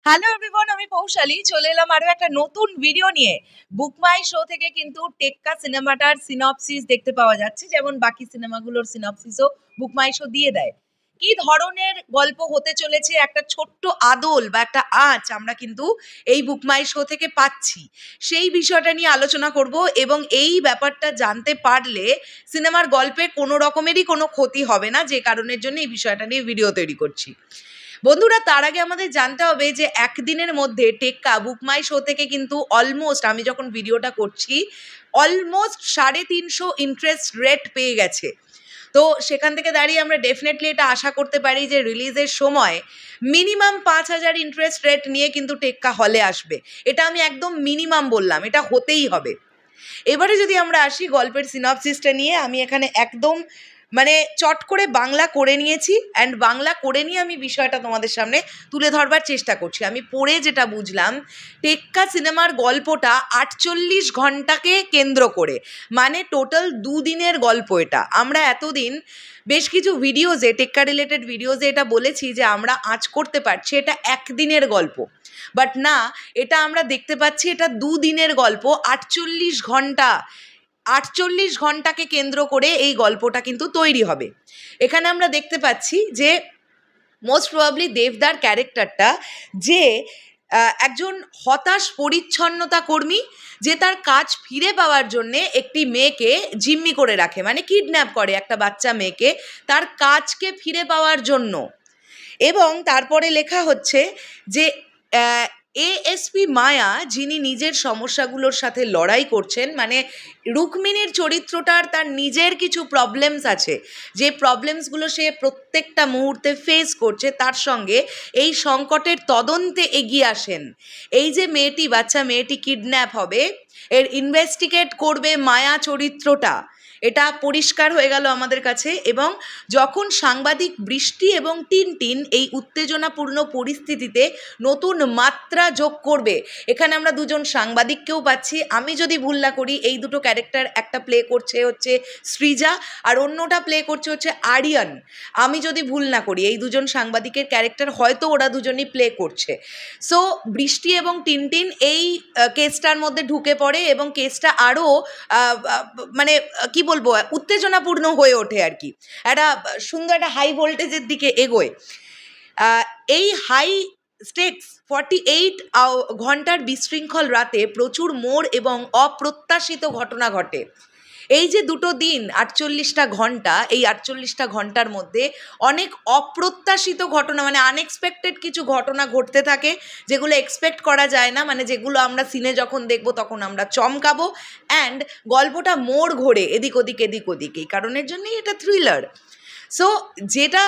Hello everyone, আমি পৌশালী চলে এলাম আরো একটা নতুন ভিডিও নিয়ে। বুক মাই শো থেকে কিন্তু টেক্কা সিনেমাটার সিনপসিস দেখতে পাওয়া যাচ্ছে, যেমন বাকি সিনেমাগুলোর সিনপসিসও বুক মাই শো দিয়ে দেয়। কি ধরনের গল্প হতে চলেছে, একটা ছোট্ট আদল বা একটা আঁচ আমরা কিন্তু এই বুক মাই শো থেকে পাচ্ছি, সেই বিষয়টা নিয়ে আলোচনা করব। এবং এই ব্যাপারটা জানতে পারলে সিনেমার গল্পে কোনো রকমেরই কোনো ক্ষতি হবে না, যে কারণের জন্য এই বিষয়টা নিয়ে ভিডিও তৈরি করছি। বন্ধুরা, তার আগে আমাদের জানতে হবে যে একদিনের মধ্যে টেক্কা বুক মাই শো থেকে কিন্তু অলমোস্ট, আমি যখন ভিডিওটা করছি, অলমোস্ট 350 ইন্টারেস্ট রেট পেয়ে গেছে। তো সেখান থেকে দাঁড়িয়ে আমরা ডেফিনেটলি এটা আশা করতে পারি যে রিলিজের সময় মিনিমাম 5000 ইন্টারেস্ট রেট নিয়ে কিন্তু টেক্কা হলে আসবে। এটা আমি একদম মিনিমাম বললাম, এটা হতেই হবে। এবারে যদি আমরা আসি গল্পের সিনপসিসটা নিয়ে, আমি এখানে একদম চট করে বাংলা করে নিয়েছি, অ্যান্ড বাংলা করে নিয়ে আমি বিষয়টা তোমাদের সামনে তুলে ধরবার চেষ্টা করছি। আমি পড়ে যেটা বুঝলাম, টেক্কা সিনেমার গল্পটা 48 ঘন্টাকে কেন্দ্র করে, মানে টোটাল 2 দিনের গল্প এটা। আমরা এতদিন বেশ কিছু ভিডিওজে, টেক্কা রিলেটেড ভিডিওজে এটা বলেছি যে আমরা আঁচ করতে পারছি এটা একদিনের গল্প, বাট না, এটা আমরা দেখতে পাচ্ছি এটা 2 দিনের গল্প। 48 ঘন্টাকে কেন্দ্র করে এই গল্পটা কিন্তু তৈরি হবে। এখানে আমরা দেখতে পাচ্ছি যে মোস্ট প্রবাবলি দেবদার ক্যারেক্টারটা, যে একজন হতাশ পরিচ্ছন্নতা কর্মী, যে তার কাজ ফিরে পাওয়ার জন্যে একটি মেয়েকে জিম্মি করে রাখে, মানে কিডন্যাপ করে একটা বাচ্চা মেয়েকে তার কাজকে ফিরে পাওয়ার জন্য। এবং তারপরে লেখা হচ্ছে যে এএসপি মায়া, যিনি নিজের সমস্যাগুলোর সাথে লড়াই করছেন, মানে রুক্মিণীর চরিত্রটার তার নিজের কিছু প্রবলেমস আছে, যে প্রবলেমসগুলো সে প্রত্যেকটা মুহূর্তে ফেস করছে, তার সঙ্গে এই সংকটের তদন্তে এগিয়ে আসেন। এই যে মেয়েটি, বাচ্চা মেয়েটি কিডন্যাপ হবে, এর ইনভেস্টিগেট করবে মায়া চরিত্রটা, এটা পরিষ্কার হয়ে গেল আমাদের কাছে। এবং যখন সাংবাদিক বৃষ্টি এবং টিনটিন এই উত্তেজনাপূর্ণ পরিস্থিতিতে নতুন মাত্রা যোগ করবে, এখানে আমরা দুজন সাংবাদিককেও পাচ্ছি। আমি যদি ভুল না করি, এই দুটো ক্যারেক্টার, একটা প্লে করছে হচ্ছে সৃজা আর অন্যটা প্লে করছে হচ্ছে আরিয়ান। আমি যদি ভুল না করি, এই দুজন সাংবাদিকের ক্যারেক্টার হয়তো ওরা দুজনই প্লে করছে। সো বৃষ্টি এবং টিনটিন এই কেসটার মধ্যে ঢুকে পড়ে এবং কেসটা আরও কি বলবো, উত্তেজনাপূর্ণ হয়ে ওঠে আর কি, একটা সুন্দর একটা হাই ভোল্টেজের দিকে এগোয়। এই হাই স্টেক্স 48 ঘন্টার বিশৃঙ্খল রাতে প্রচুর মোড় এবং অপ্রত্যাশিত ঘটনা ঘটে। এই যে দুটো দিন, 48টা ঘন্টা, এই 48টা ঘন্টার মধ্যে অনেক অপ্রত্যাশিত ঘটনা, মানে আনএক্সপেক্টেড কিছু ঘটনা ঘটতে থাকে, যেগুলো এক্সপেক্ট করা যায় না, মানে যেগুলো আমরা সিনে যখন দেখবো তখন আমরা চমকাবো। অ্যান্ড গল্পটা মোড় ঘোরে এদিক ওদিক এদিক ওদিক, এই কারণের জন্যই এটা থ্রিলার। সো যেটা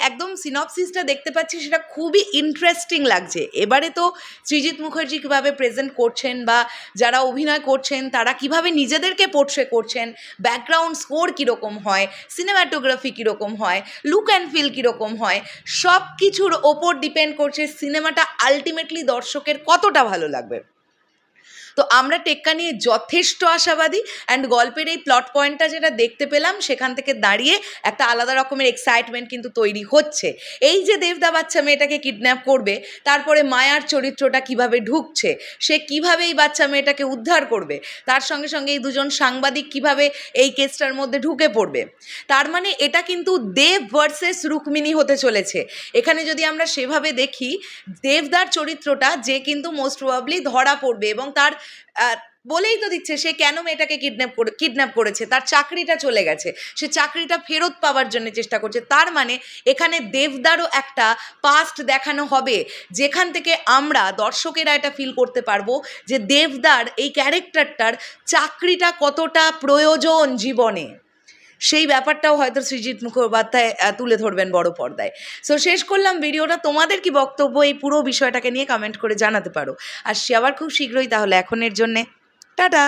একদম সিনপসিসটা দেখতে পাচ্ছি, সেটা খুবই ইন্টারেস্টিং লাগছে। এবারে তো সৃজিত মুখার্জি কীভাবে প্রেজেন্ট করছেন, বা যারা অভিনয় করছেন তারা কিভাবে নিজেদেরকে পোর্ট্রে করছেন, ব্যাকগ্রাউন্ড স্কোর কীরকম হয়, সিনেমাটোগ্রাফি কীরকম হয়, লুক অ্যান্ড ফিল কীরকম হয়, সব কিছুর ওপর ডিপেন্ড করছে সিনেমাটা আলটিমেটলি দর্শকের কতটা ভালো লাগবে। তো আমরা টেক্কা নিয়ে যথেষ্ট আশাবাদী, অ্যান্ড গল্পের এই প্লট পয়েন্টটা যেটা দেখতে পেলাম, সেখান থেকে দাঁড়িয়ে একটা আলাদা রকমের এক্সাইটমেন্ট কিন্তু তৈরি হচ্ছে। এই যে দেবদা বাচ্চা মেয়েটাকে কিডন্যাপ করবে, তারপরে মায়ার চরিত্রটা কিভাবে ঢুকছে, সে কিভাবে এই বাচ্চা মেয়েটাকে উদ্ধার করবে, তার সঙ্গে সঙ্গে এই দুজন সাংবাদিক কিভাবে এই কেসটার মধ্যে ঢুকে পড়বে, তার মানে এটা কিন্তু দেব ভার্সেস রুক্মিণী হতে চলেছে। এখানে যদি আমরা সেভাবে দেখি, দেবদার চরিত্রটা, যে কিন্তু মোস্ট প্রবাবলি ধরা পড়বে, এবং তার বলেই তো দিচ্ছে সে কেন মেয়েটাকে কিডন্যাপ করেছে, তার চাকরিটা চলে গেছে, সে চাকরিটা ফেরত পাওয়ার জন্য চেষ্টা করছে। তার মানে এখানে দেবদারও একটা পাস্ট দেখানো হবে, যেখান থেকে আমরা দর্শকেরা এটা ফিল করতে পারবো যে দেবদার এই ক্যারেক্টারটার চাকরিটা কতটা প্রয়োজন জীবনে, সেই ব্যাপারটাও হয়তো সৃজিত মুখোপাধ্যায় তুলে ধরবেন বড় পর্দায়। সো শেষ করলাম ভিডিওটা। তোমাদের কি বক্তব্য এই পুরো বিষয়টাকে নিয়ে কমেন্ট করে জানাতে পারো। আসছি আবার খুব শীঘ্রই, তাহলে এখনের জন্যে টাটা।